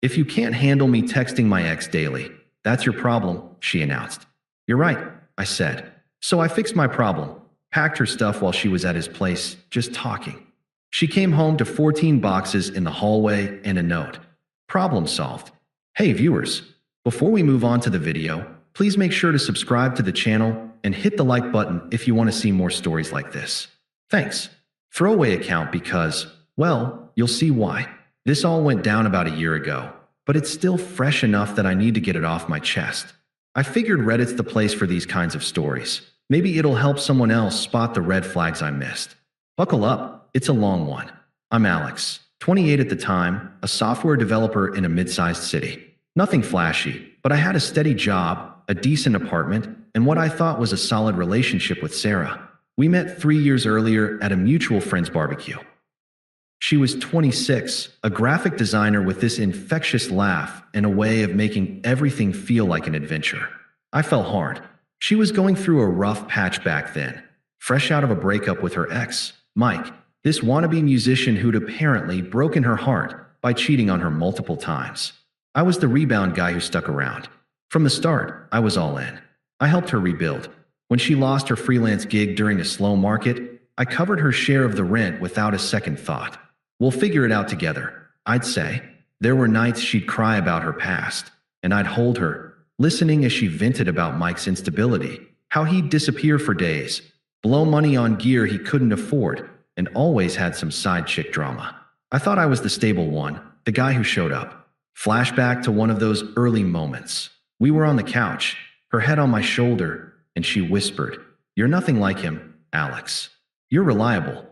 If you can't handle me texting my ex daily, that's your problem, she announced. You're right, I said. So I fixed my problem, packed her stuff while she was at his place, just talking. She came home to 14 boxes in the hallway and a note. Problem solved. Hey viewers, before we move on to the video, please make sure to subscribe to the channel and hit the like button if you want to see more stories like this. Thanks. Throwaway account because, well, you'll see why. This all went down about a year ago, but it's still fresh enough that I need to get it off my chest. I figured Reddit's the place for these kinds of stories. Maybe it'll help someone else spot the red flags I missed. Buckle up, it's a long one. I'm Alex, 28 at the time, a software developer in a mid-sized city. Nothing flashy, but I had a steady job, a decent apartment, and what I thought was a solid relationship with Sarah. We met 3 years earlier at a mutual friend's barbecue. She was 26, a graphic designer with this infectious laugh and a way of making everything feel like an adventure. I fell hard. She was going through a rough patch back then, fresh out of a breakup with her ex, Mike, this wannabe musician who'd apparently broken her heart by cheating on her multiple times. I was the rebound guy who stuck around. From the start, I was all in. I helped her rebuild. When she lost her freelance gig during a slow market, I covered her share of the rent without a second thought. We'll figure it out together, I'd say. There were nights she'd cry about her past, and I'd hold her, listening as she vented about Mike's instability, how he'd disappear for days, blow money on gear he couldn't afford, and always had some side chick drama. I thought I was the stable one, the guy who showed up. Flashback to one of those early moments. We were on the couch, her head on my shoulder, and she whispered, "You're nothing like him, Alex. You're reliable."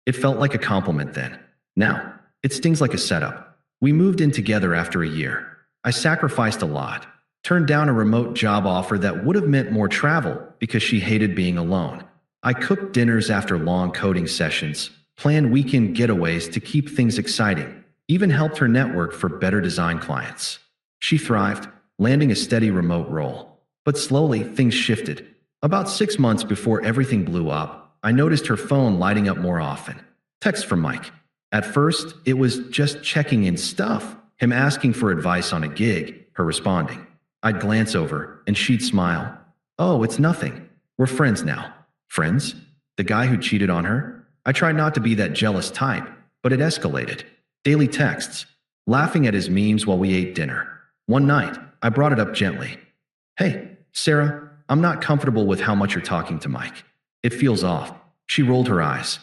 It felt like a compliment then. Now, it stings like a setup. We moved in together after a year. I sacrificed a lot, turned down a remote job offer that would have meant more travel because she hated being alone. I cooked dinners after long coding sessions, planned weekend getaways to keep things exciting, even helped her network for better design clients. She thrived, landing a steady remote role. But slowly, things shifted. About 6 months before everything blew up, I noticed her phone lighting up more often. Text from Mike. At first, it was just checking in stuff, him asking for advice on a gig, her responding. I'd glance over, and she'd smile. "Oh, it's nothing. We're friends now." Friends? The guy who cheated on her? I tried not to be that jealous type, but it escalated. Daily texts, laughing at his memes while we ate dinner. One night, I brought it up gently. "Hey, Sarah, I'm not comfortable with how much you're talking to Mike. It feels off." She rolled her eyes.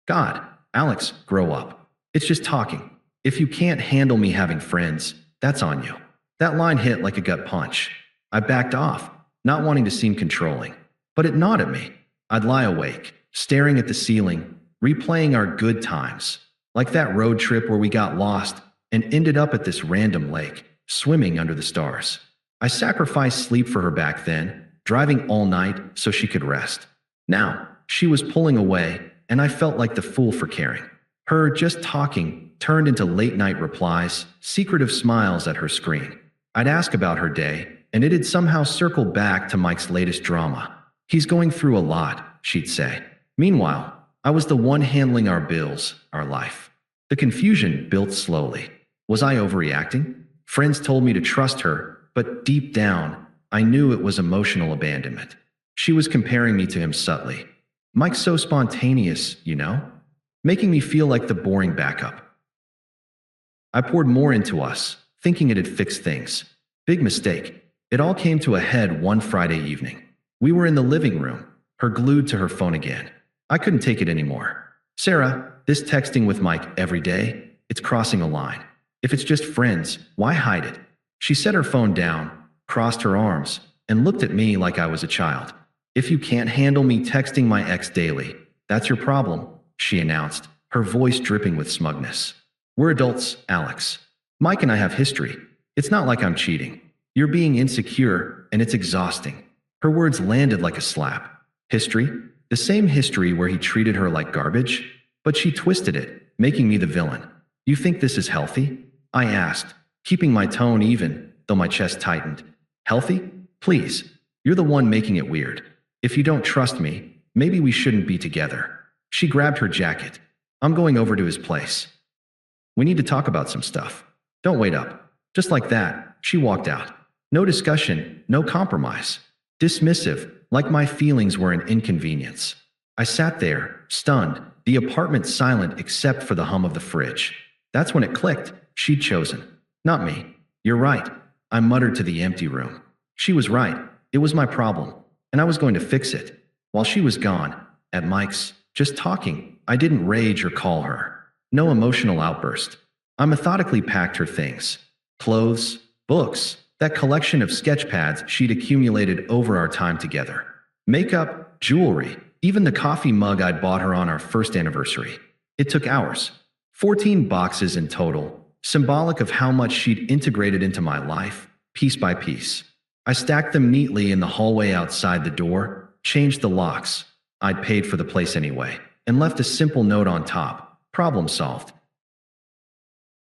"God, Alex, grow up. It's just talking. If you can't handle me having friends, that's on you." That line hit like a gut punch. I backed off, not wanting to seem controlling. But it gnawed at me. I'd lie awake, staring at the ceiling, replaying our good times. Like that road trip where we got lost and ended up at this random lake, swimming under the stars. I sacrificed sleep for her back then, driving all night so she could rest. Now, she was pulling away, and I felt like the fool for caring. Her just talking turned into late-night replies, secretive smiles at her screen. I'd ask about her day, and it'd somehow circle back to Mike's latest drama. "He's going through a lot," she'd say. Meanwhile, I was the one handling our bills, our life. The confusion built slowly. Was I overreacting? Friends told me to trust her, but deep down, I knew it was emotional abandonment. She was comparing me to him subtly. "Mike's so spontaneous, you know? Making me feel like the boring backup." I poured more into us, thinking it'd fix things. Big mistake. It all came to a head one Friday evening. We were in the living room, her glued to her phone again. I couldn't take it anymore. "Sarah, this texting with Mike every day, it's crossing a line. If it's just friends, why hide it?" She set her phone down, crossed her arms, and looked at me like I was a child. "If you can't handle me texting my ex daily, that's your problem," she announced, her voice dripping with smugness. "We're adults, Alex. Mike and I have history. It's not like I'm cheating. You're being insecure, and it's exhausting." Her words landed like a slap. History? The same history where he treated her like garbage? But she twisted it, making me the villain. "You think this is healthy?" I asked, keeping my tone even, though my chest tightened. "Healthy? Please. You're the one making it weird. If you don't trust me, maybe we shouldn't be together." She grabbed her jacket. "I'm going over to his place." We need to talk about some stuff. Don't wait up. Just like that, she walked out. No discussion, no compromise. Dismissive, like my feelings were an inconvenience. I sat there, stunned, the apartment silent except for the hum of the fridge. That's when it clicked. She'd chosen. Not me. You're right, I muttered to the empty room. She was right. It was my problem, and I was going to fix it. While she was gone, at Mike's, just talking, I didn't rage or call her. No emotional outburst. I methodically packed her things. Clothes, books, that collection of sketch pads she'd accumulated over our time together. Makeup, jewelry, even the coffee mug I'd bought her on our first anniversary. It took hours. 14 boxes in total, symbolic of how much she'd integrated into my life, piece by piece. I stacked them neatly in the hallway outside the door, changed the locks. I'd paid for the place anyway, and left a simple note on top. Problem solved.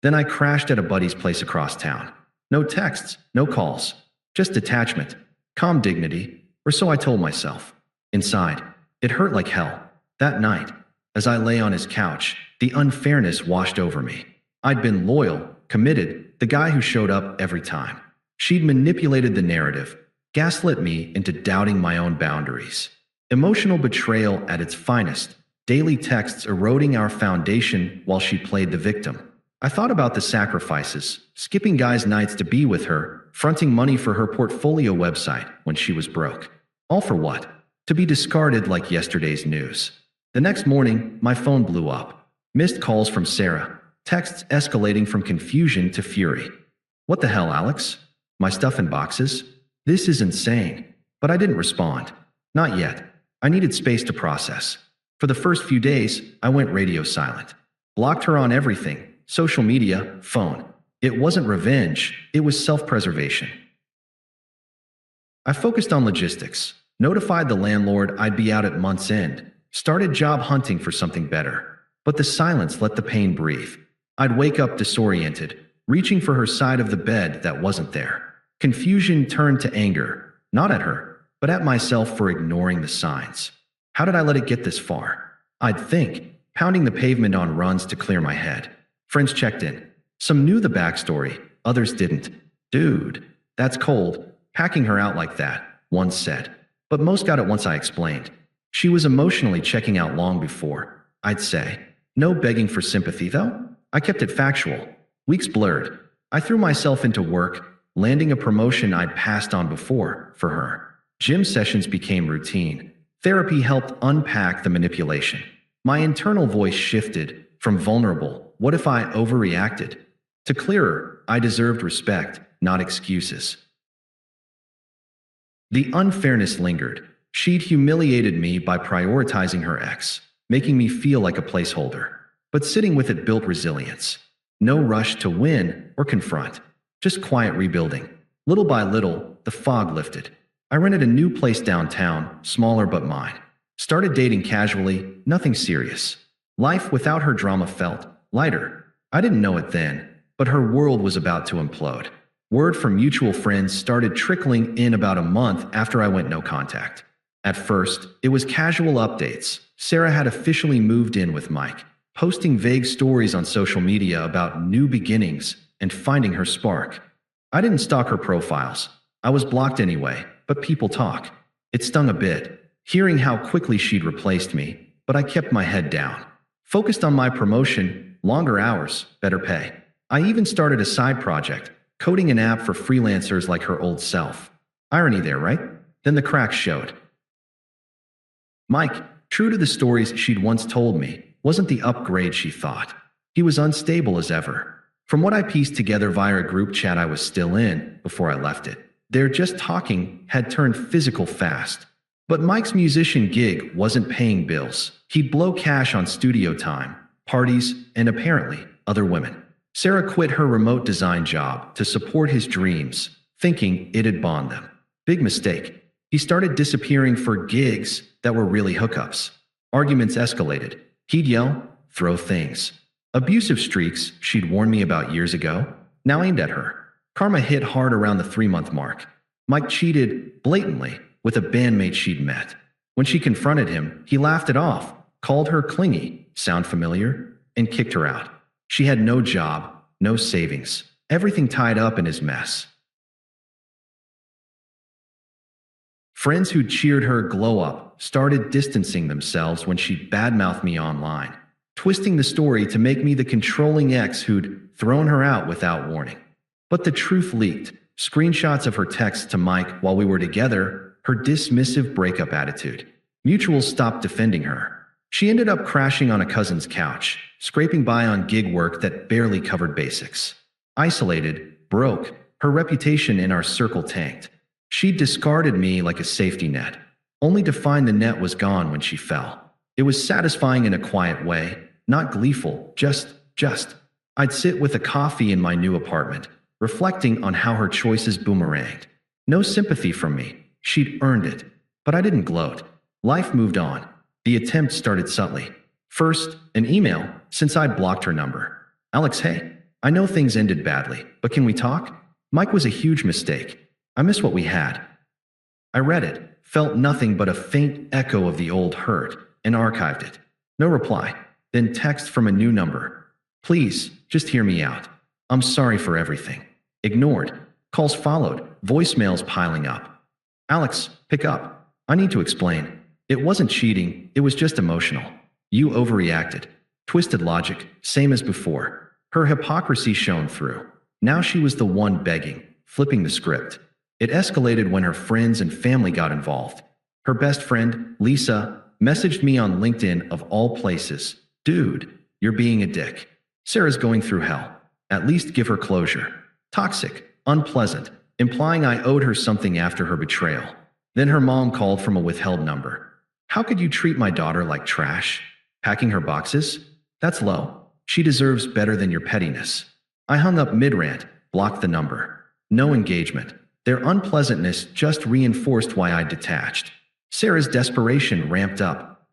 Then I crashed at a buddy's place across town. No texts, no calls, just detachment, calm dignity, or so I told myself. Inside, it hurt like hell. That night, as I lay on his couch, the unfairness washed over me. I'd been loyal, committed, the guy who showed up every time. She'd manipulated the narrative, gaslit me into doubting my own boundaries. Emotional betrayal at its finest, daily texts eroding our foundation while she played the victim. I thought about the sacrifices, skipping guys' nights to be with her, fronting money for her portfolio website when she was broke. All for what? To be discarded like yesterday's news. The next morning, my phone blew up. Missed calls from Sarah, texts escalating from confusion to fury. What the hell, Alex? My stuff in boxes? This is insane. But I didn't respond. Not yet. I needed space to process. For the first few days, I went radio silent. Blocked her on everything. Social media, phone. It wasn't revenge, it was self-preservation. I focused on logistics, notified the landlord I'd be out at month's end, started job hunting for something better. But the silence let the pain breathe. I'd wake up disoriented, reaching for her side of the bed that wasn't there. Confusion turned to anger, not at her, but at myself for ignoring the signs. How did I let it get this far? I'd think, pounding the pavement on runs to clear my head. Friends checked in. Some knew the backstory, others didn't. Dude, that's cold, packing her out like that, one said. But most got it once I explained. She was emotionally checking out long before, I'd say. No begging for sympathy, though. I kept it factual. Weeks blurred. I threw myself into work, landing a promotion I'd passed on before for her. Gym sessions became routine. Therapy helped unpack the manipulation. My internal voice shifted from vulnerable, what if I overreacted, to clearer, I deserved respect, not excuses. The unfairness lingered. She'd humiliated me by prioritizing her ex, making me feel like a placeholder. But sitting with it built resilience. No rush to win or confront, just quiet rebuilding. Little by little, the fog lifted. I rented a new place downtown, smaller but mine. Started dating casually, nothing serious. Life without her drama felt lighter. I didn't know it then, but her world was about to implode. Word from mutual friends started trickling in about a month after I went no contact. At first, it was casual updates. Sarah had officially moved in with Mike, posting vague stories on social media about new beginnings and finding her spark. I didn't stalk her profiles. I was blocked anyway, but people talk. It stung a bit, hearing how quickly she'd replaced me, but I kept my head down. Focused on my promotion, longer hours, better pay. I even started a side project, coding an app for freelancers like her old self. Irony there, right? Then the cracks showed. Mike, true to the stories she'd once told me, wasn't the upgrade she thought. He was unstable as ever. From what I pieced together via a group chat I was still in before I left it, their just talking had turned physical fast. But Mike's musician gig wasn't paying bills. He'd blow cash on studio time, parties, and apparently other women. Sarah quit her remote design job to support his dreams, thinking it'd bond them. Big mistake. He started disappearing for gigs that were really hookups. Arguments escalated. He'd yell, throw things. Abusive streaks she'd warned me about years ago, now aimed at her. Karma hit hard around the 3-month mark. Mike cheated blatantly with a bandmate she'd met. When she confronted him, he laughed it off, called her clingy, sound familiar, and kicked her out. She had no job, no savings, everything tied up in his mess. Friends who'd cheered her glow up started distancing themselves when she badmouthed me online, twisting the story to make me the controlling ex who'd thrown her out without warning. But the truth leaked. Screenshots of her texts to Mike while we were together, her dismissive breakup attitude. Mutuals stopped defending her. She ended up crashing on a cousin's couch, scraping by on gig work that barely covered basics. Isolated, broke, her reputation in our circle tanked. She discarded me like a safety net, only to find the net was gone when she fell. It was satisfying in a quiet way, not gleeful, just. I'd sit with a coffee in my new apartment, reflecting on how her choices boomeranged. No sympathy from me. She'd earned it. But I didn't gloat. Life moved on. The attempt started subtly. First, an email, since I'd blocked her number. Alex, hey, I know things ended badly, but can we talk? Mike was a huge mistake. I miss what we had. I read it, felt nothing but a faint echo of the old hurt, and archived it. No reply. Then text from a new number. Please, just hear me out. I'm sorry for everything. Ignored. Calls followed, voicemails piling up. Alex, pick up. I need to explain. It wasn't cheating, it was just emotional. You overreacted. Twisted logic, same as before. Her hypocrisy shone through. Now she was the one begging, flipping the script. It escalated when her friends and family got involved. Her best friend, Lisa, messaged me on LinkedIn of all places. Dude, you're being a dick. Sarah's going through hell. At least give her closure. Toxic, unpleasant, implying I owed her something after her betrayal. Then her mom called from a withheld number. How could you treat my daughter like trash? Packing her boxes? That's low. She deserves better than your pettiness. I hung up mid-rant, blocked the number. No engagement. Their unpleasantness just reinforced why I detached. Sarah's desperation ramped up.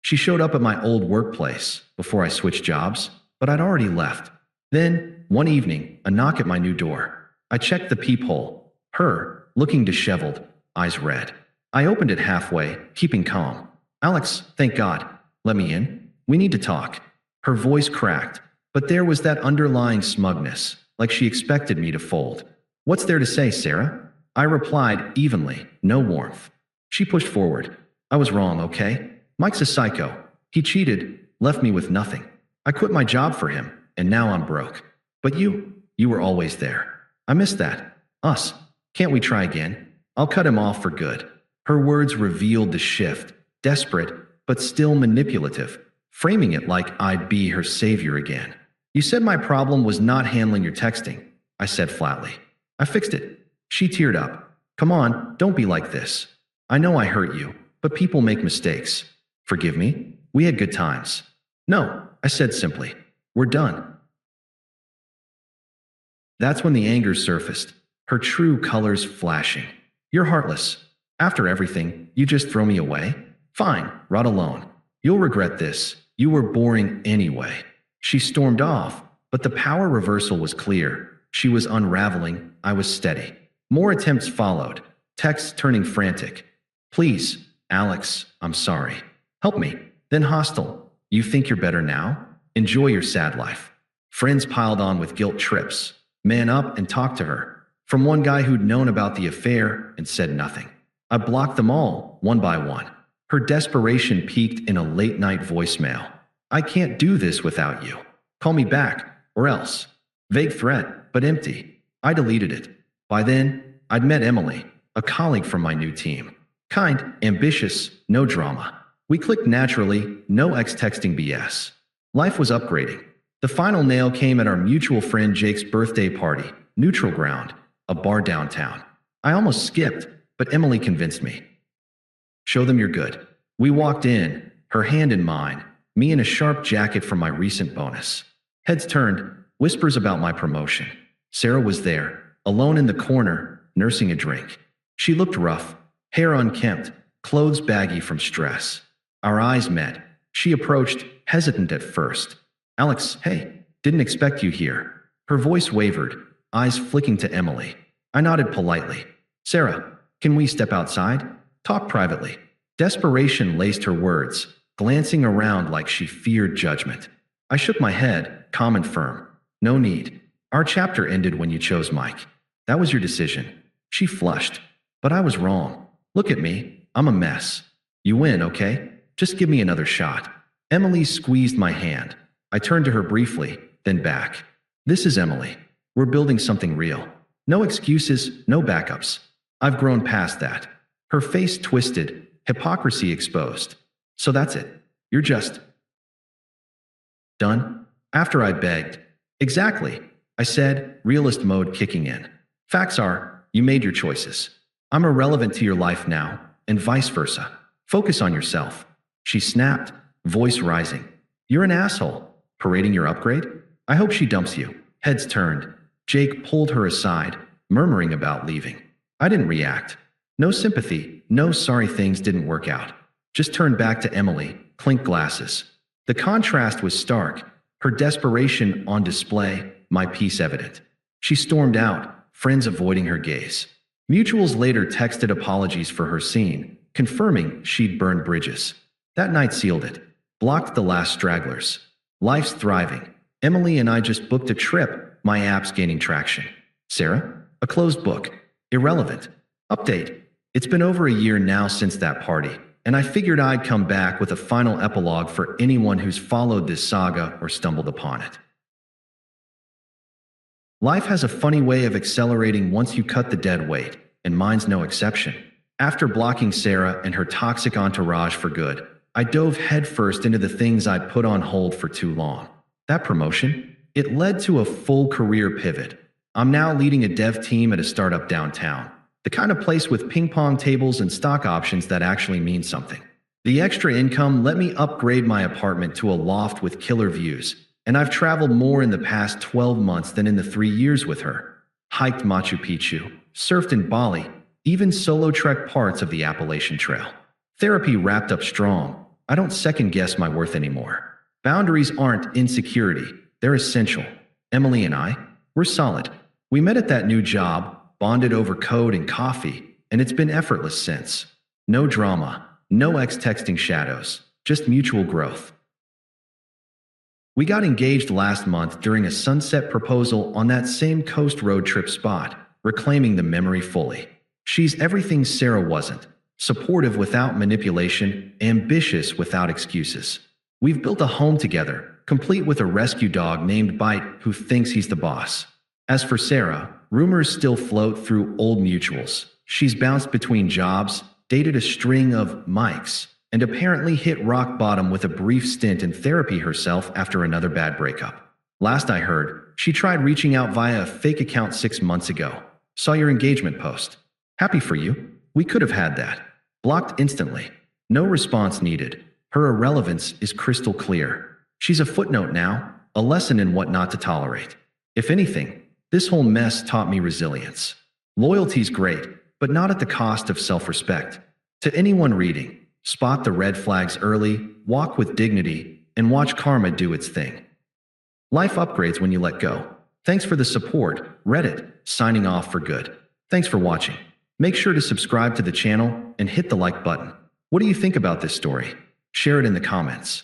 She showed up at my old workplace before I switched jobs, but I'd already left. Then, one evening, a knock at my new door. I checked the peephole. Her, looking disheveled, eyes red. I opened it halfway, keeping calm. Alex, thank God. Let me in. We need to talk. Her voice cracked, but there was that underlying smugness, like she expected me to fold. What's there to say, Sarah? I replied evenly, no warmth. She pushed forward. I was wrong, okay? Mike's a psycho. He cheated, left me with nothing. I quit my job for him, and now I'm broke. But you were always there. I missed that. Us. Can't we try again? I'll cut him off for good. Her words revealed the shift, desperate, but still manipulative, framing it like I'd be her savior again. You said my problem was not handling your texting, I said flatly. I fixed it. She teared up. Come on, don't be like this. I know I hurt you, but people make mistakes. Forgive me? We had good times. No, I said simply. We're done. That's when the anger surfaced, her true colors flashing. You're heartless. After everything, you just throw me away? Fine, rot alone. You'll regret this. You were boring anyway. She stormed off, but the power reversal was clear. She was unraveling. I was steady. More attempts followed, texts turning frantic. Please, Alex, I'm sorry. Help me. Then hostile. You think you're better now? Enjoy your sad life. Friends piled on with guilt trips. Man up and talk to her. From one guy who'd known about the affair and said nothing. I blocked them all, one by one. Her desperation peaked in a late-night voicemail. I can't do this without you. Call me back, or else. Vague threat, but empty. I deleted it. By then, I'd met Emily, a colleague from my new team. Kind, ambitious, no drama. We clicked naturally, no ex-texting BS. Life was upgrading. The final nail came at our mutual friend Jake's birthday party, Neutral Ground, a bar downtown. I almost skipped, but Emily convinced me. Show them you're good. We walked in, her hand in mine, me in a sharp jacket from my recent bonus. Heads turned, whispers about my promotion. Sarah was there, alone in the corner, nursing a drink. She looked rough, hair unkempt, clothes baggy from stress. Our eyes met. She approached, hesitant at first. Alex, hey, didn't expect you here. Her voice wavered, eyes flicking to Emily. I nodded politely. Sarah, can we step outside? Talk privately. Desperation laced her words, glancing around like she feared judgment. I shook my head, calm and firm. No need. Our chapter ended when you chose Mike. That was your decision. She flushed. But I was wrong. Look at me. I'm a mess. You win, okay? Just give me another shot. Emily squeezed my hand. I turned to her briefly, then back. This is Emily. We're building something real. No excuses, no backups. I've grown past that. Her face twisted, hypocrisy exposed. So that's it. You're just done? After I begged. Exactly. I said, realist mode kicking in. Facts are, you made your choices. I'm irrelevant to your life now, and vice versa. Focus on yourself. She snapped, voice rising. You're an asshole. Parading your upgrade? I hope she dumps you. Heads turned. Jake pulled her aside, murmuring about leaving. I didn't react. No sympathy, no sorry things didn't work out. Just turned back to Emily, clinked glasses. The contrast was stark, her desperation on display, my peace evident. She stormed out, friends avoiding her gaze. Mutuals later texted apologies for her scene, confirming she'd burned bridges. That night sealed it. Blocked the last stragglers. Life's thriving. Emily and I just booked a trip, my app's gaining traction. Sarah? A closed book. Irrelevant. Update. It's been over a year now since that party, and I figured I'd come back with a final epilogue for anyone who's followed this saga or stumbled upon it. Life has a funny way of accelerating once you cut the dead weight, and mine's no exception. After blocking Sarah and her toxic entourage for good, I dove headfirst into the things I'd put on hold for too long. That promotion? It led to a full career pivot. I'm now leading a dev team at a startup downtown, the kind of place with ping pong tables and stock options that actually mean something. The extra income let me upgrade my apartment to a loft with killer views, and I've traveled more in the past 12 months than in the 3 years with her. Hiked Machu Picchu, surfed in Bali, even solo trekked parts of the Appalachian Trail. Therapy wrapped up strong. I don't second-guess my worth anymore. Boundaries aren't insecurity, they're essential. Emily and I, we're solid. We met at that new job, bonded over code and coffee, and it's been effortless since. No drama, no ex-texting shadows, just mutual growth. We got engaged last month during a sunset proposal on that same coast road trip spot, reclaiming the memory fully. She's everything Sarah wasn't, supportive without manipulation, ambitious without excuses. We've built a home together, complete with a rescue dog named Bite who thinks he's the boss. As for Sarah, rumors still float through old mutuals. She's bounced between jobs, dated a string of Mikes, and apparently hit rock bottom with a brief stint in therapy herself after another bad breakup. Last I heard, she tried reaching out via a fake account 6 months ago. Saw your engagement post. Happy for you. We could have had that. Blocked instantly. No response needed. Her irrelevance is crystal clear. She's a footnote now, a lesson in what not to tolerate. If anything, this whole mess taught me resilience. Loyalty's great, but not at the cost of self-respect. To anyone reading, spot the red flags early, walk with dignity, and watch karma do its thing. Life upgrades when you let go. Thanks for the support, Reddit, signing off for good. Thanks for watching. Make sure to subscribe to the channel and hit the like button. What do you think about this story? Share it in the comments.